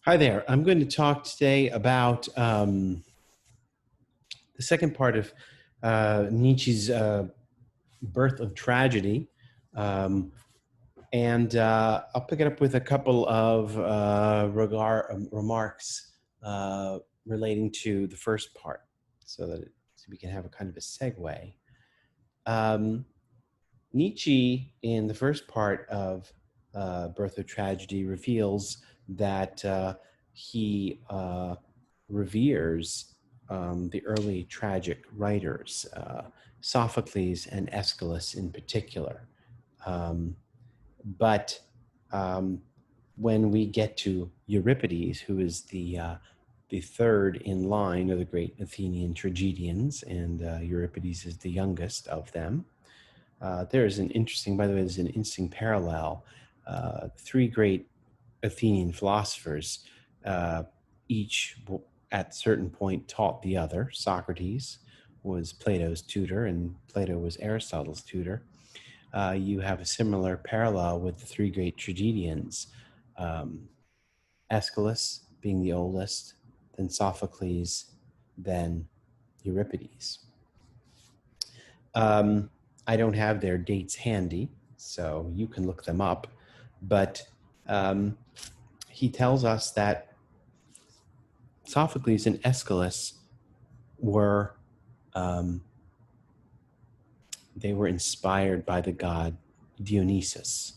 Hi there. I'm going to talk today about the second part of Nietzsche's Birth of Tragedy. Um, and I'll pick it up with a couple of remarks relating to the first part so we can have a kind of a segue. Um, Nietzsche, in the first part of Birth of Tragedy, reveals that he reveres the early tragic writers, Sophocles and Aeschylus in particular. Um, but when we get to Euripides, who is the third in line of the great Athenian tragedians, and Euripides is the youngest of them, there's an interesting, by the way, there's an interesting parallel. Three great Athenian philosophers, each at a certain point taught the other. Socrates was Plato's tutor, and Plato was Aristotle's tutor. You have a similar parallel with the three great tragedians, Aeschylus being the oldest, then Sophocles, then Euripides. I don't have their dates handy, so you can look them up. But he tells us that Sophocles and Aeschylus were they were inspired by the god Dionysus.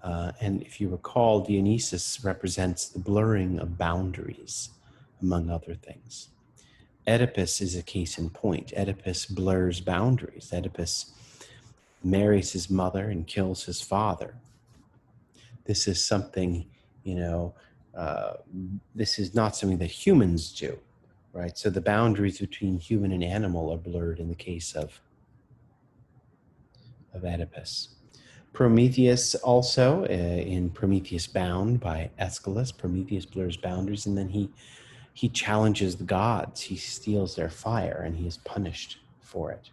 And if you recall, Dionysus represents the blurring of boundaries, among other things. Oedipus is a case in point. Oedipus blurs boundaries. Oedipus marries his mother and kills his father. This is something, this is not something that humans do, right? So the boundaries between human and animal are blurred in the case of Oedipus. Prometheus also, in Prometheus Bound by Aeschylus, Prometheus blurs boundaries, and then he challenges the gods. He steals their fire, and he is punished for it.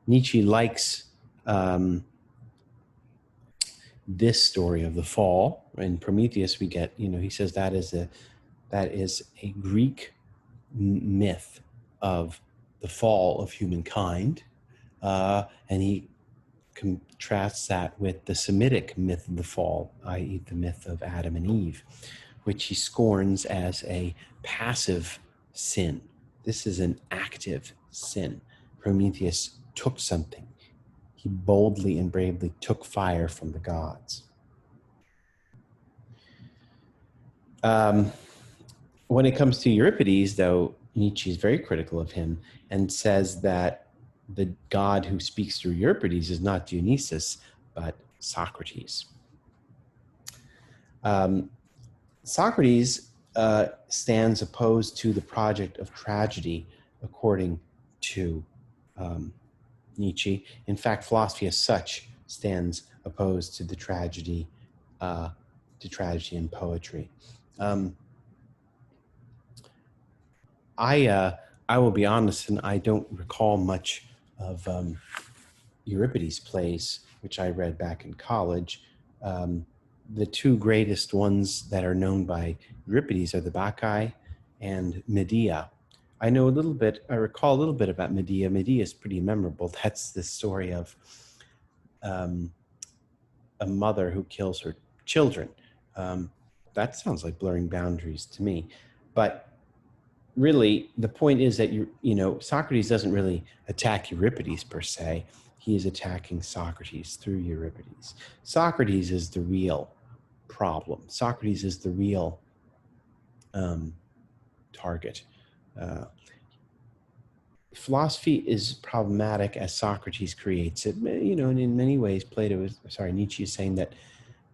Nietzsche likes this story of the fall. In Prometheus, we get, he says that is a Greek myth of the fall of humankind, and he contrasts that with the Semitic myth of the fall, i.e. the myth of Adam and Eve, which he scorns as a passive sin. This is an active sin. Prometheus took something. He boldly and bravely took fire from the gods. When it comes to Euripides, though, Nietzsche is very critical of him and says that the god who speaks through Euripides is not Dionysus, but Socrates. Socrates stands opposed to the project of tragedy, according to Nietzsche. In fact, philosophy as such stands opposed to the tragedy, and poetry. I will be honest, and I don't recall much of Euripides' plays, which I read back in college. The two greatest ones that are known by Euripides are the Bacchae and Medea. I recall a little bit about Medea. Medea is pretty memorable. That's the story of a mother who kills her children. That sounds like blurring boundaries to me. But really, the point is that Socrates doesn't really attack Euripides per se. He is attacking Socrates through Euripides. Socrates is the real problem. Socrates is the real target. Philosophy is problematic as Socrates creates it. And in many ways, Nietzsche is saying that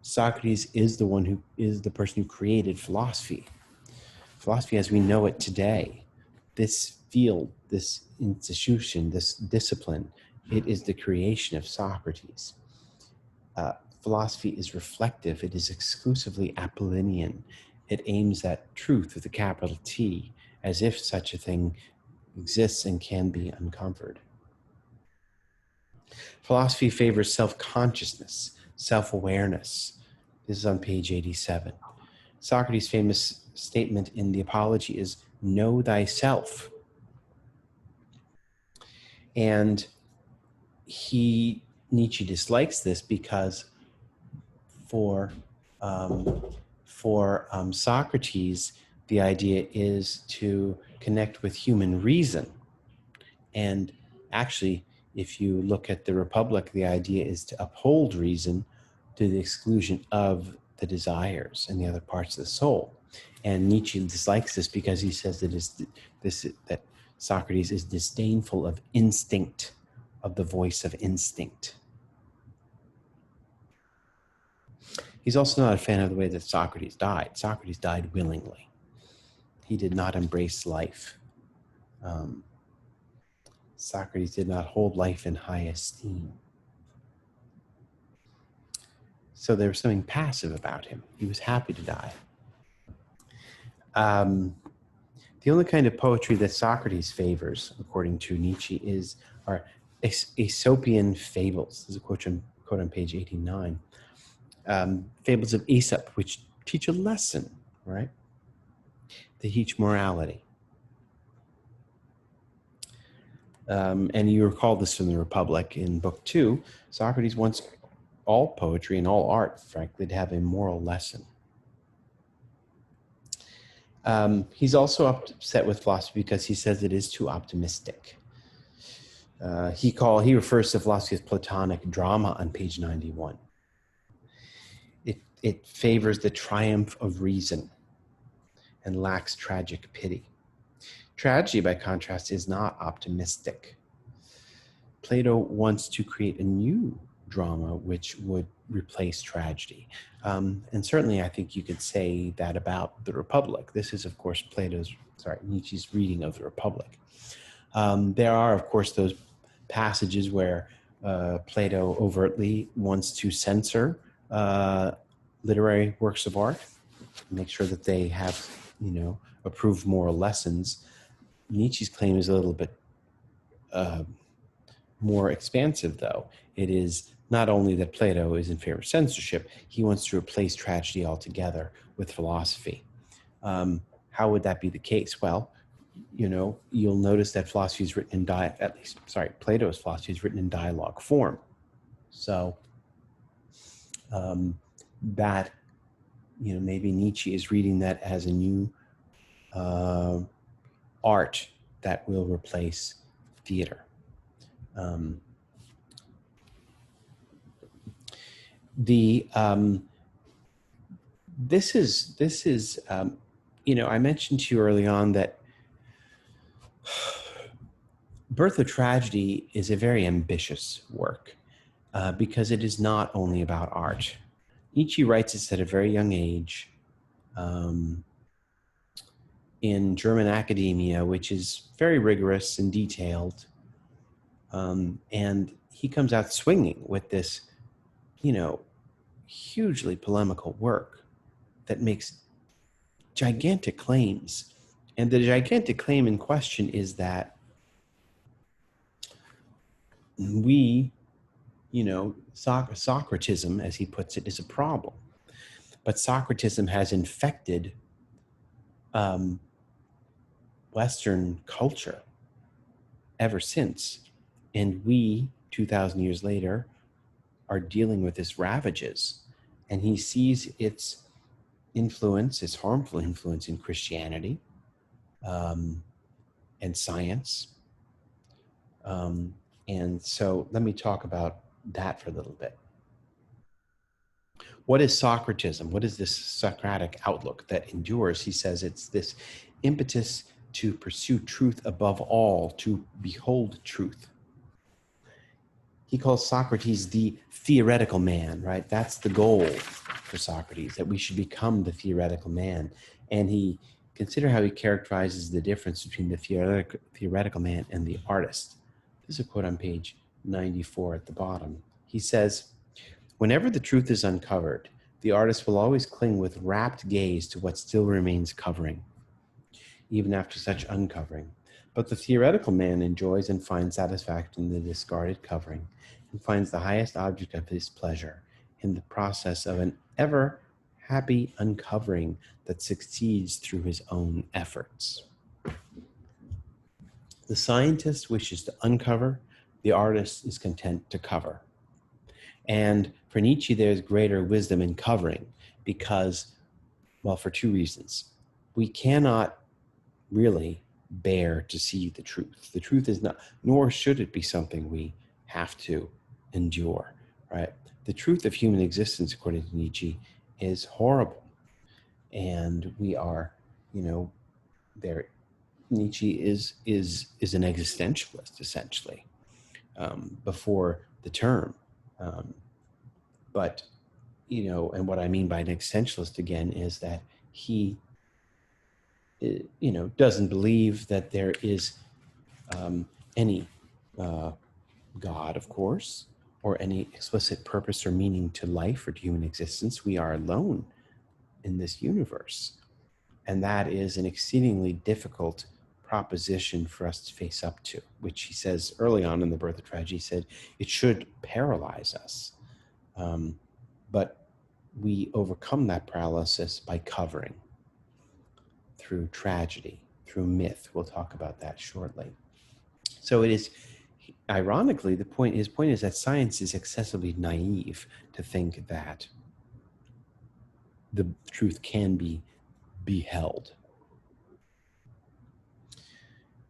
Socrates is the person who created philosophy. Philosophy as we know it today, this field, this institution, this discipline, it is the creation of Socrates. Philosophy is reflective. It is exclusively Apollinian. It aims at truth with a capital T, as if such a thing exists and can be uncovered. Philosophy favors self-consciousness, self-awareness. This is on page 87. Socrates' famous statement in the Apology is, "Know thyself." And Nietzsche dislikes this because for Socrates, the idea is to connect with human reason. And actually, if you look at the Republic, the idea is to uphold reason to the exclusion of the desires and the other parts of the soul. And Nietzsche dislikes this because he says that Socrates is disdainful of instinct, of the voice of instinct. He's also not a fan of the way that Socrates died. Socrates died willingly. He did not embrace life. Socrates did not hold life in high esteem. So there was something passive about him. He was happy to die. The only kind of poetry that Socrates favors, according to Nietzsche, are Aesopian fables. This is a quote on page 89. Fables of Aesop, which teach a lesson, right? They teach morality. And you recall this from the Republic in Book 2. Socrates wants all poetry and all art, frankly, to have a moral lesson. He's also upset with philosophy because he says it is too optimistic. He refers to philosophy as Platonic drama on page 91. It favors the triumph of reason and lacks tragic pity. Tragedy, by contrast, is not optimistic. Plato wants to create a new drama which would replace tragedy. And certainly I think you could say that about the Republic. This is, of course, Nietzsche's reading of the Republic. There are, of course, those passages where Plato overtly wants to censor literary works of art, make sure that they have, approved moral lessons. Nietzsche's claim is a little bit more expansive, though. It is not only that Plato is in favor of censorship, he wants to replace tragedy altogether with philosophy. How would that be the case? Well, you'll notice that philosophy is written in Plato's philosophy is written in dialogue form. So that, maybe Nietzsche is reading that as a new art that will replace theater. This is I mentioned to you early on that Birth of Tragedy is a very ambitious work because it is not only about art. Nietzsche writes this at a very young age in German academia, which is very rigorous and detailed. And he comes out swinging with this, hugely polemical work that makes gigantic claims. And the gigantic claim in question is that we, Socratism, as he puts it, is a problem. But Socratism has infected Western culture ever since. And we, 2,000 years later, are dealing with its ravages. And he sees its influence, its harmful influence in Christianity and science. And so let me talk about that for a little bit. What is Socratism? What is this Socratic outlook that endures? He says it's this impetus to pursue truth above all, to behold truth. He calls Socrates the theoretical man, right? That's the goal for Socrates, that we should become the theoretical man. And consider how he characterizes the difference between the theoretical man and the artist. This is a quote on page 94 at the bottom. He says, "Whenever the truth is uncovered, the artist will always cling with rapt gaze to what still remains covering, even after such uncovering. But the theoretical man enjoys and finds satisfaction in the discarded covering, and finds the highest object of his pleasure in the process of an ever happy uncovering that succeeds through his own efforts. The scientist wishes to uncover, the artist is content to cover. And for Nietzsche, there's greater wisdom in covering because, well, for two reasons. We cannot really bear to see the truth. The truth is not, nor should it be something we have to endure, right? The truth of human existence, according to Nietzsche, is horrible. And we are, there. Nietzsche is an existentialist, essentially, before the term. But, and what I mean by an existentialist, again, is that he, doesn't believe that there is any God, of course, or any explicit purpose or meaning to life or to human existence. We are alone in this universe. And that is an exceedingly difficult proposition for us to face up to, which he says early on in The Birth of Tragedy, he said it should paralyze us. But we overcome that paralysis by covering through tragedy, through myth. We'll talk about that shortly. So it is, ironically, his point is that science is excessively naive to think that the truth can be beheld.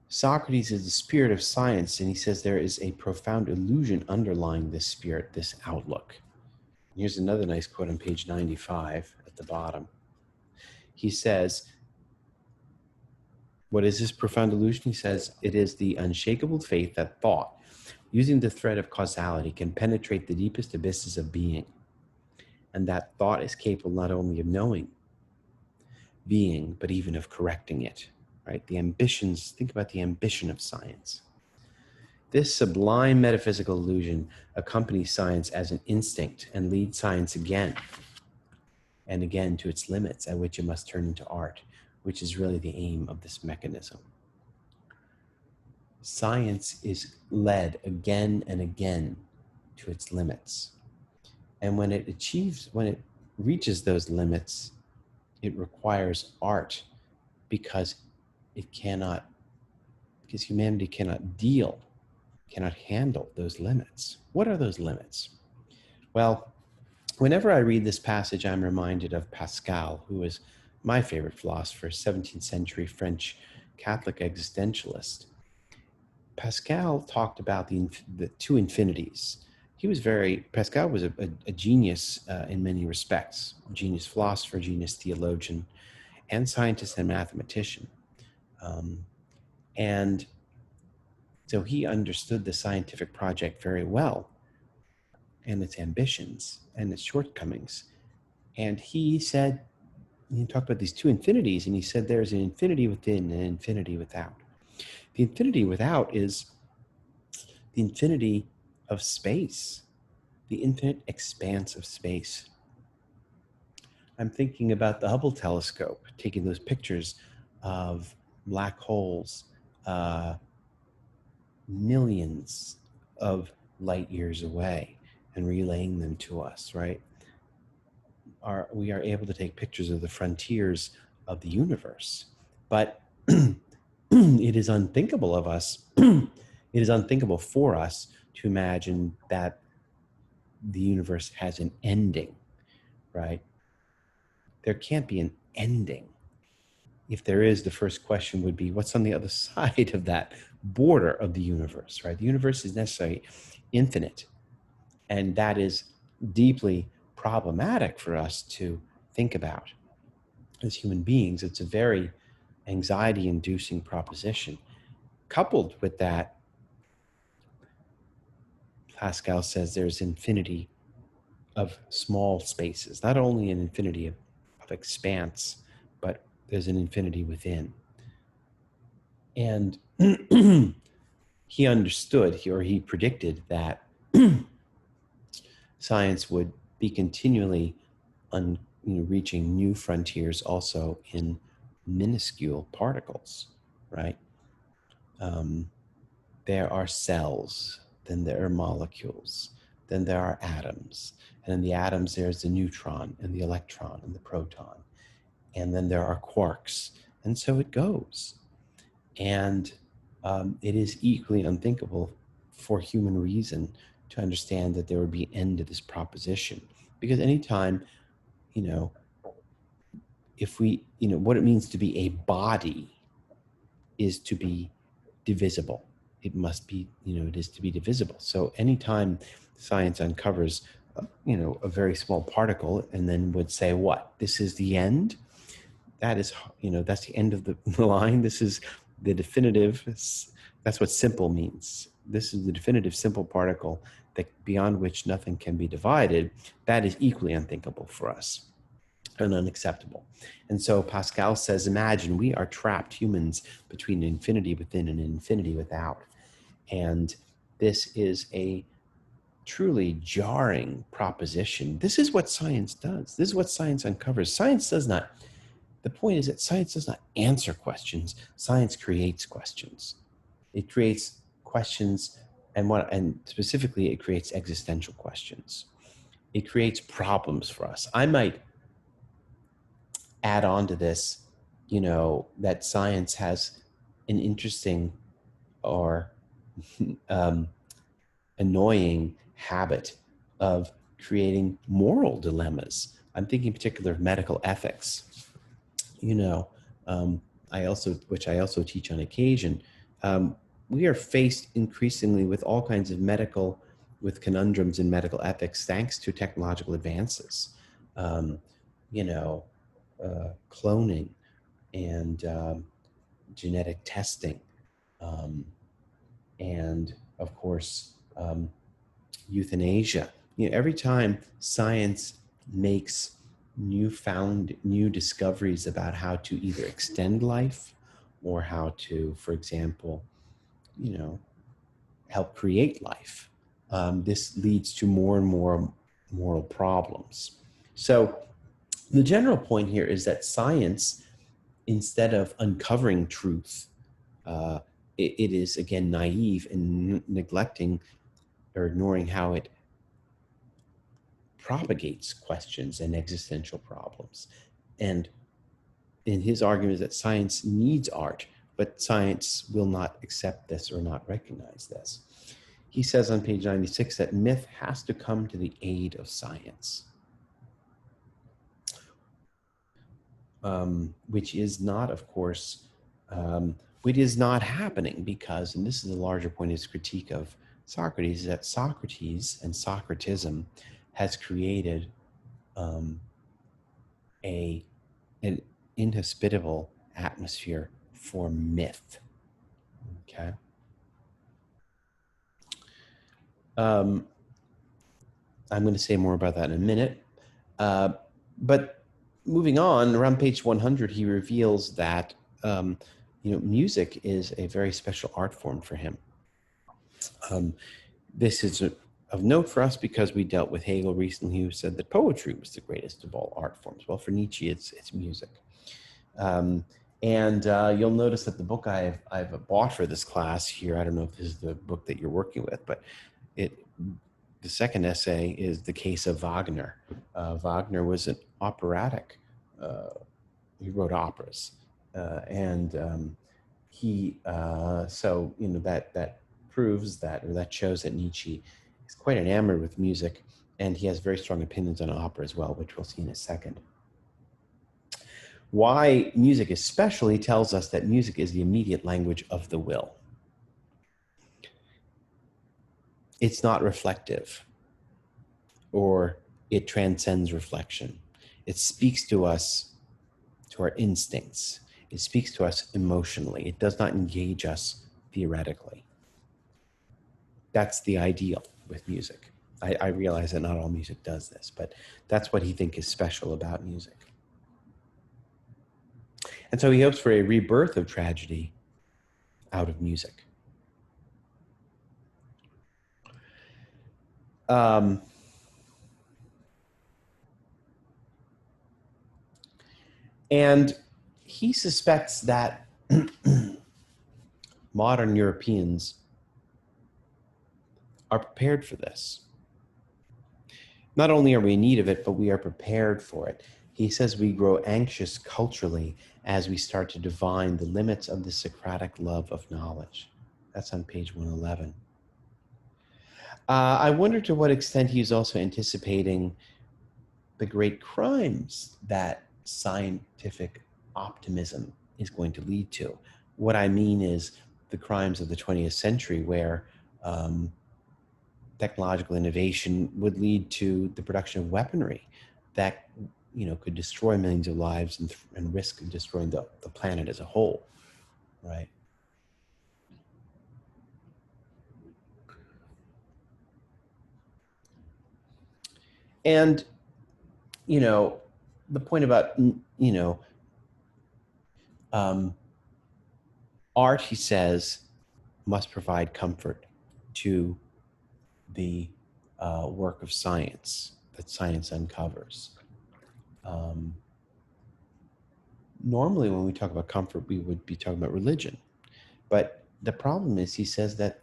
Socrates is the spirit of science, and he says there is a profound illusion underlying this spirit, this outlook. Here's another nice quote on page 95 at the bottom. He says, what is this profound illusion? He says, it is the unshakable faith that thought, using the thread of causality, can penetrate the deepest abysses of being. And that thought is capable not only of knowing being, but even of correcting it, right? The ambitions, think about the ambition of science. This sublime metaphysical illusion accompanies science as an instinct and leads science again and again to its limits, at which it must turn into art, which is really the aim of this mechanism. Science is led again and again to its limits. And when it reaches those limits, it requires art because humanity cannot handle those limits. What are those limits? Well, whenever I read this passage, I'm reminded of Pascal, who is my favorite philosopher, 17th century French Catholic existentialist. Pascal talked about the two infinities. Pascal was a genius in many respects, a genius philosopher, genius theologian, and scientist and mathematician. And so he understood the scientific project very well and its ambitions and its shortcomings. And he talked about these two infinities, and he said there's an infinity within and an infinity without. The infinity without is the infinity of space, the infinite expanse of space. I'm thinking about the Hubble telescope, taking those pictures of black holes, millions of light years away, and relaying them to us, right? We are able to take pictures of the frontiers of the universe. But it is unthinkable of us, it is unthinkable for us to imagine that the universe has an ending, right? There can't be an ending. If there is, the first question would be, what's on the other side of that border of the universe, right? The universe is necessarily infinite, and that is deeply problematic for us to think about as human beings. It's a very anxiety-inducing proposition. Coupled with that, Pascal says there's infinity of small spaces, not only an infinity of expanse, but there's an infinity within. And he understood, he predicted that science would be continually reaching new frontiers also in minuscule particles, right? There are cells, then there are molecules, then there are atoms. And in the atoms, there's the neutron and the electron and the proton. And then there are quarks. And so it goes. And it is equally unthinkable for human reason to understand that there would be an end to this proposition. Because anytime, you know, if we, what it means to be a body is to be divisible. It must be, it is to be divisible. So anytime science uncovers, a very small particle and then would say, what, this is the end? That is, that's the end of the line. This is the definitive, that's what simple means. This is the definitive simple particle that beyond which nothing can be divided. That is equally unthinkable for us and unacceptable. And so Pascal says, imagine we are trapped humans between an infinity within and an infinity without. And this is a truly jarring proposition. This is what science does. This is what science uncovers. Science does not, the point is that science does not answer questions. Science creates questions. It creates questions, and specifically it creates existential questions. It creates problems for us. I might add on to this, that science has an interesting or annoying habit of creating moral dilemmas. I'm thinking in particular of medical ethics. Which I also teach on occasion, we are faced increasingly with all kinds of with conundrums in medical ethics, thanks to technological advances. Cloning and genetic testing, and of course, euthanasia. Every time science makes new discoveries about how to either extend life or how to, for example, help create life, this leads to more and more moral problems. So the general point here is that science, instead of uncovering truth, it is, again, naive in neglecting or ignoring how it propagates questions and existential problems. And in his argument is that science needs art, but science will not accept this or not recognize this. He says on page 96 that myth has to come to the aid of science. Which is not, of course, which is not happening because, and this is the larger point of his critique of Socrates, is that Socrates and Socratism has created an inhospitable atmosphere for myth. Okay. I'm going to say more about that in a minute. But moving on, around page 100, he reveals that music is a very special art form for him. This is of note for us because we dealt with Hegel recently, who said that poetry was the greatest of all art forms. Well, for Nietzsche, it's music. And you'll notice that the book I've bought for this class here, I don't know if this is the book that you're working with, but the second essay is The Case of Wagner. Wagner was an operatic. He wrote operas. That proves that, or that shows that Nietzsche is quite enamored with music, and he has very strong opinions on opera as well, which we'll see in a second. Why music especially tells us that music is the immediate language of the will. It's not reflective, or it transcends reflection. It speaks to us, to our instincts. It speaks to us emotionally. It does not engage us theoretically. That's the ideal with music. I realize that not all music does this, but that's what he thinks is special about music. And so he hopes for a rebirth of tragedy out of music. And he suspects that modern Europeans are prepared for this. Not only are we in need of it, but we are prepared for it. He says we grow anxious culturally as we start to divine the limits of the Socratic love of knowledge. That's on page 111. I wonder to what extent he's also anticipating the great crimes that scientific optimism is going to lead to. What I mean is the crimes of the 20th century, where technological innovation would lead to the production of weaponry that could destroy millions of lives and risk destroying the planet as a whole, right? And the point about um, art, he says, must provide comfort to the work of science that science uncovers. Um, Normally, when we talk about comfort, we would be talking about religion. But the problem is, he says that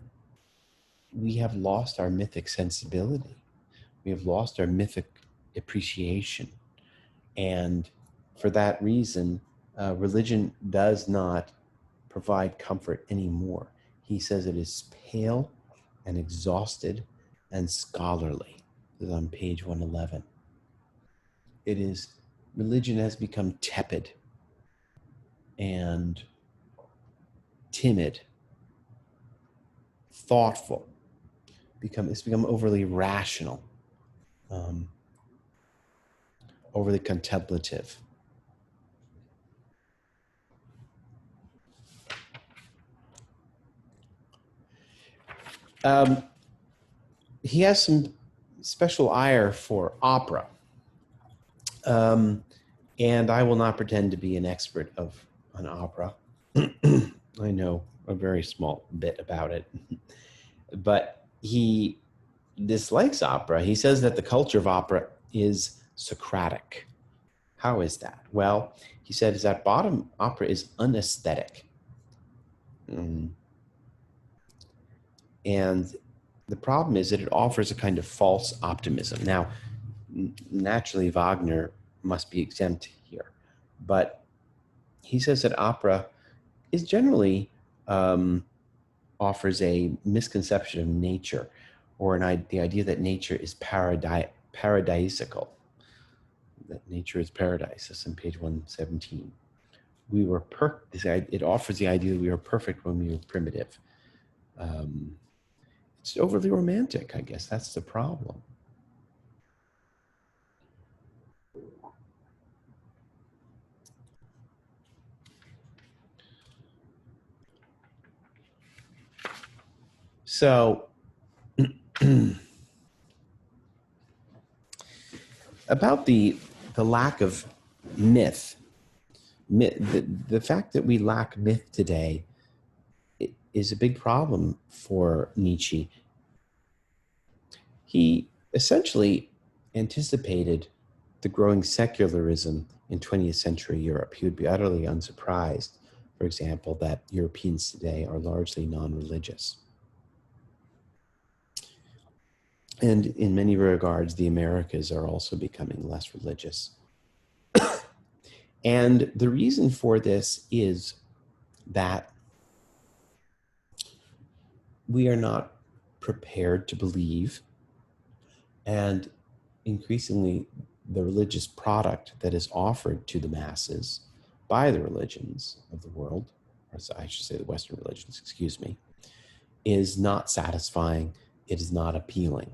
we have lost our mythic sensibility. We have lost our mythic appreciation. And for that reason, religion does not provide comfort anymore. He says it is pale and exhausted and scholarly. This is on page 111. It is, religion has become tepid and timid, thoughtful, it's become overly rational, overly contemplative. He has some special ire for opera. And I will not pretend to be an expert on opera. I know a very small bit about it. But he dislikes opera. He says that the culture of opera is Socratic. How is that? Well, he said, is at bottom, opera is unaesthetic. And the problem is that it offers a kind of false optimism. Now, naturally, Wagner must be exempt here. But he says that opera is generally offers a misconception of nature, or the idea that nature is paradisical, that nature is paradise. That's on page 117. It offers the idea that we were perfect when we were primitive. It's overly romantic, I guess. That's the problem. So, about the lack of myth, the fact that we lack myth today is a big problem for Nietzsche. He essentially anticipated the growing secularism in 20th century Europe. He would be utterly unsurprised, for example, that Europeans today are largely non-religious. And in many regards, the Americas are also becoming less religious. And the reason for this is that we are not prepared to believe, and increasingly the religious product that is offered to the masses by the religions of the world, or I should say the Western religions, excuse me, is not satisfying. It is not appealing.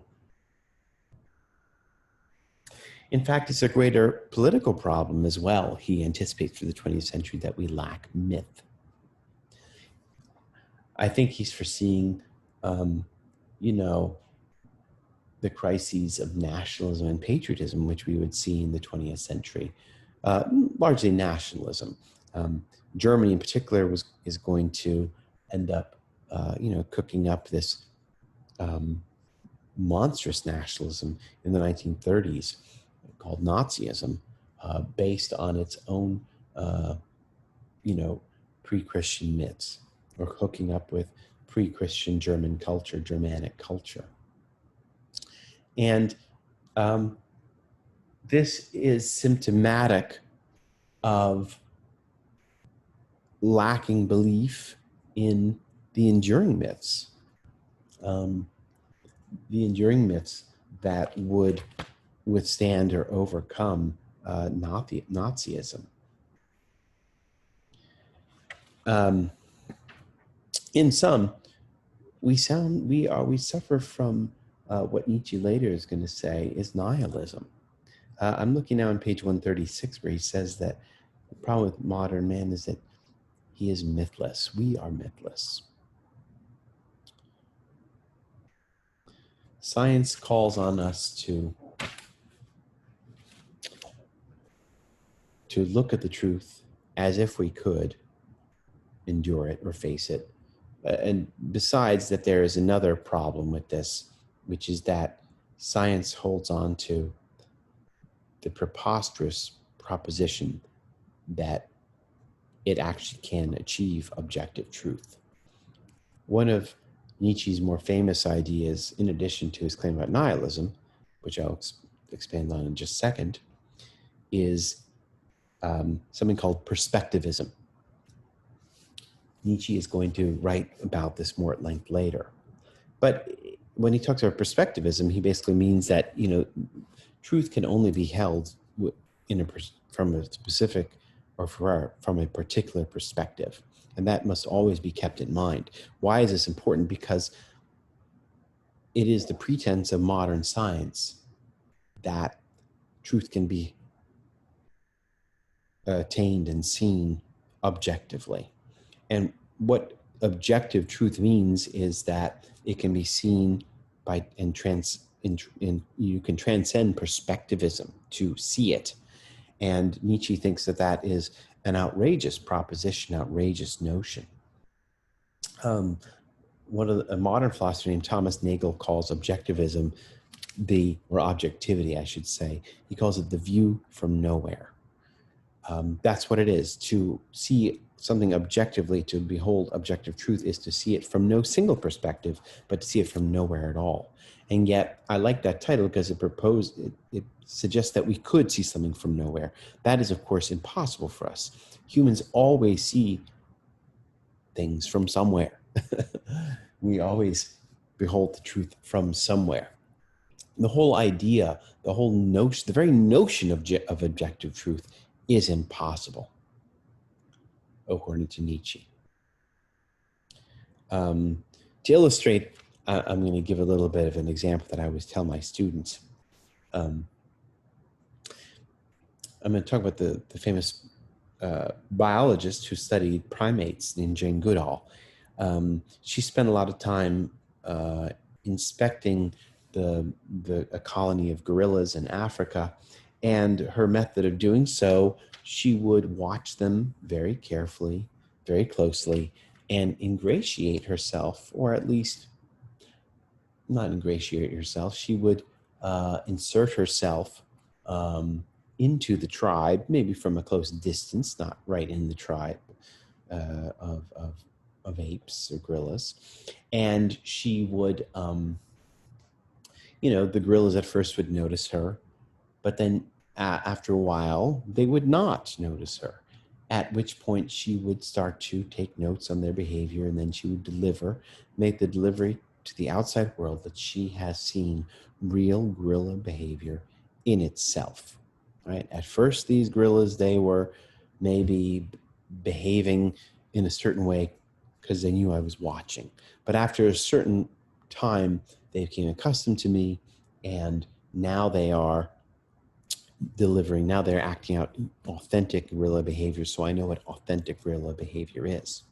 In fact, it's a greater political problem as well. He anticipates for the 20th century that we lack myth. I think he's foreseeing, the crises of nationalism and patriotism, which we would see in the 20th century, largely nationalism. Germany in particular is going to end up, cooking up this monstrous nationalism in the 1930s called Nazism, based on its own, pre-Christian myths, or hooking up with pre-Christian German culture, Germanic culture. And Um, this is symptomatic of lacking belief in the enduring myths, um, that would withstand or overcome Nazism. Um, in sum, we suffer from what Nietzsche later is going to say is nihilism. I'm looking now on page 136 where he says that the problem with modern man is that he is mythless. We are mythless. Science calls on us to look at the truth as if we could endure it or face it. And besides that, there is another problem with this, which is that science holds on to the preposterous proposition that it actually can achieve objective truth. One of Nietzsche's more famous ideas, in addition to his claim about nihilism, which I'll expand on in just a second, is something called perspectivism. Nietzsche is going to write about this more at length later. But when he talks about perspectivism, he basically means that, truth can only be held from a specific or from a particular perspective. And that must always be kept in mind. Why is this important? Because it is the pretense of modern science that truth can be attained and seen objectively. And what objective truth means is that it can be seen by you can transcend perspectivism to see it. And Nietzsche thinks that that is an outrageous proposition, outrageous notion. A modern philosopher named Thomas Nagel calls objectivism or objectivity, I should say. He calls it the view from nowhere. That's what it is. To see something objectively, to behold objective truth, is to see it from no single perspective, but to see it from nowhere at all. And yet, I like that title because it suggests that we could see something from nowhere. That is, of course, impossible for us. Humans always see things from somewhere. We always behold the truth from somewhere. The whole idea, the whole notion, the very notion of objective truth is impossible, according to Nietzsche. To illustrate, I'm going to give a little bit of an example that I always tell my students. I'm going to talk about the famous biologist who studied primates named Jane Goodall. She spent a lot of time inspecting a colony of gorillas in Africa, and her method of doing so, she would watch them very carefully, very closely, and ingratiate herself, or at least not ingratiate herself. She would insert herself into the tribe, maybe from a close distance, not right in the tribe of apes or gorillas. And she would, the gorillas at first would notice her, but then after a while, they would not notice her, at which point she would start to take notes on their behavior, and then she would make the delivery to the outside world that she has seen real gorilla behavior in itself, right? At first, these gorillas, they were maybe behaving in a certain way because they knew I was watching. But after a certain time, they became accustomed to me, and now they are delivering. Now they're acting out authentic gorilla behavior, so I know what authentic gorilla behavior is.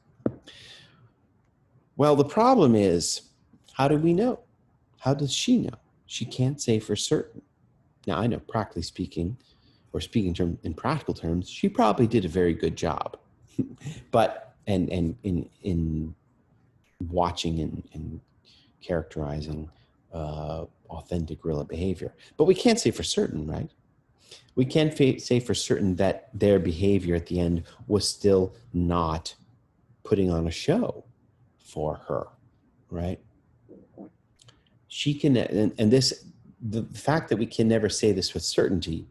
Well, the problem is, how do we know? How does she know? She can't say for certain. Now, I know, practically speaking, or speaking in practical terms, she probably did a very good job. But and in watching and characterizing authentic gorilla behavior. But we can't say for certain, right? We can't say for certain that their behavior at the end was still not putting on a show for her, right? She can, and this the fact that we can never say this with certainty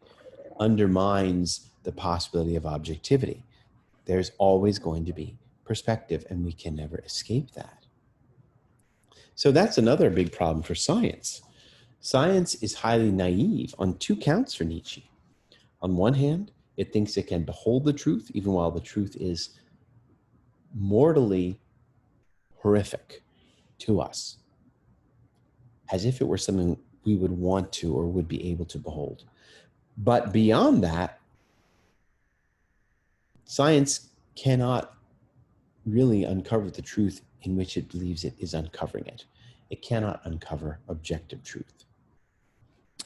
undermines the possibility of objectivity. There's always going to be perspective, and we can never escape that. So that's another big problem for science. Science is highly naive on two counts for Nietzsche. On one hand, it thinks it can behold the truth, even while the truth is mortally horrific to us, as if it were something we would want to or would be able to behold. But beyond that, science cannot really uncover the truth in which it believes it is uncovering it. It cannot uncover objective truth.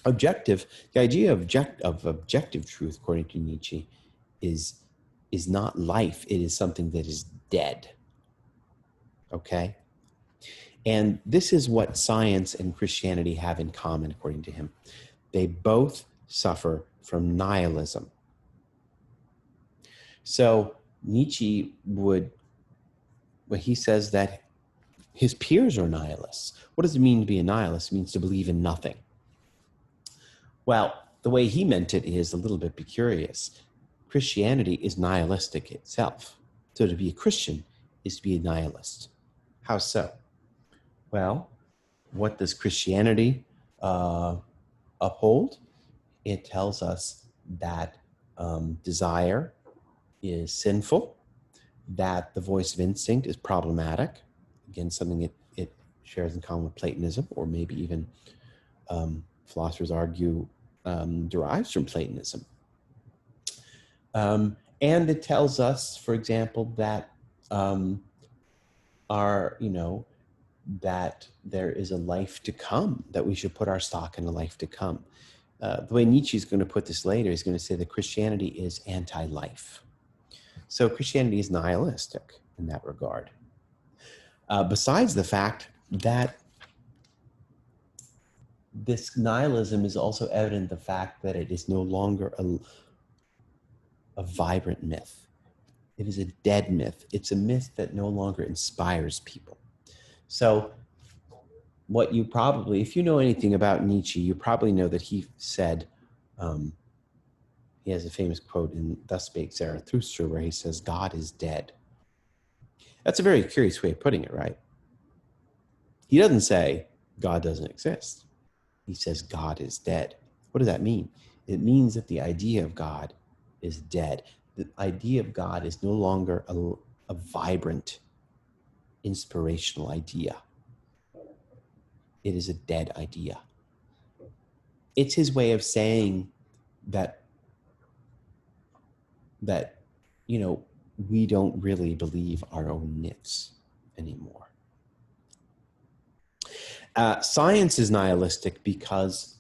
The idea of objective truth, according to Nietzsche, is not life. It is something that is dead. Okay? And this is what science and Christianity have in common, according to him. They both suffer from nihilism. So Nietzsche he says that his peers are nihilists. What does it mean to be a nihilist? It means to believe in nothing. Well, the way he meant it is a little bit curious. Christianity is nihilistic itself. So to be a Christian is to be a nihilist. How so? Well, what does Christianity uphold? It tells us that desire is sinful, that the voice of instinct is problematic, again, something it shares in common with Platonism, or maybe even philosophers argue derives from Platonism. And it tells us, for example, that that there is a life to come, that we should put our stock in a life to come. The way Nietzsche is going to put this later, he's going to say that Christianity is anti-life. So Christianity is nihilistic in that regard. Besides the fact that this nihilism is also evident in the fact that it is no longer a vibrant myth. It is a dead myth. It's a myth that no longer inspires people. So what you probably, if you know anything about Nietzsche, you probably know that he said, he has a famous quote in Thus Spake Zarathustra where he says, God is dead. That's a very curious way of putting it, right? He doesn't say God doesn't exist. He says God is dead. What does that mean? It means that the idea of God is dead. The idea of God is no longer a vibrant, inspirational idea. It is a dead idea. It's his way of saying that we don't really believe our own myths anymore. Science is nihilistic because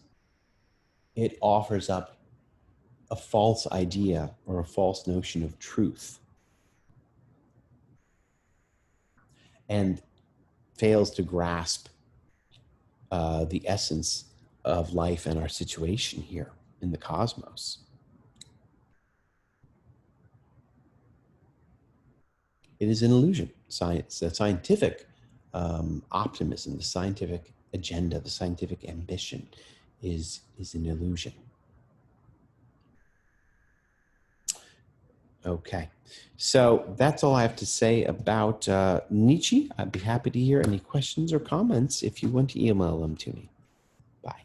it offers up a false idea or a false notion of truth and fails to grasp the essence of life and our situation here in the cosmos. It is an illusion. Science, the scientific optimism, the scientific agenda, the scientific ambition is an illusion. Okay, so that's all I have to say about Nietzsche. I'd be happy to hear any questions or comments if you want to email them to me. Bye.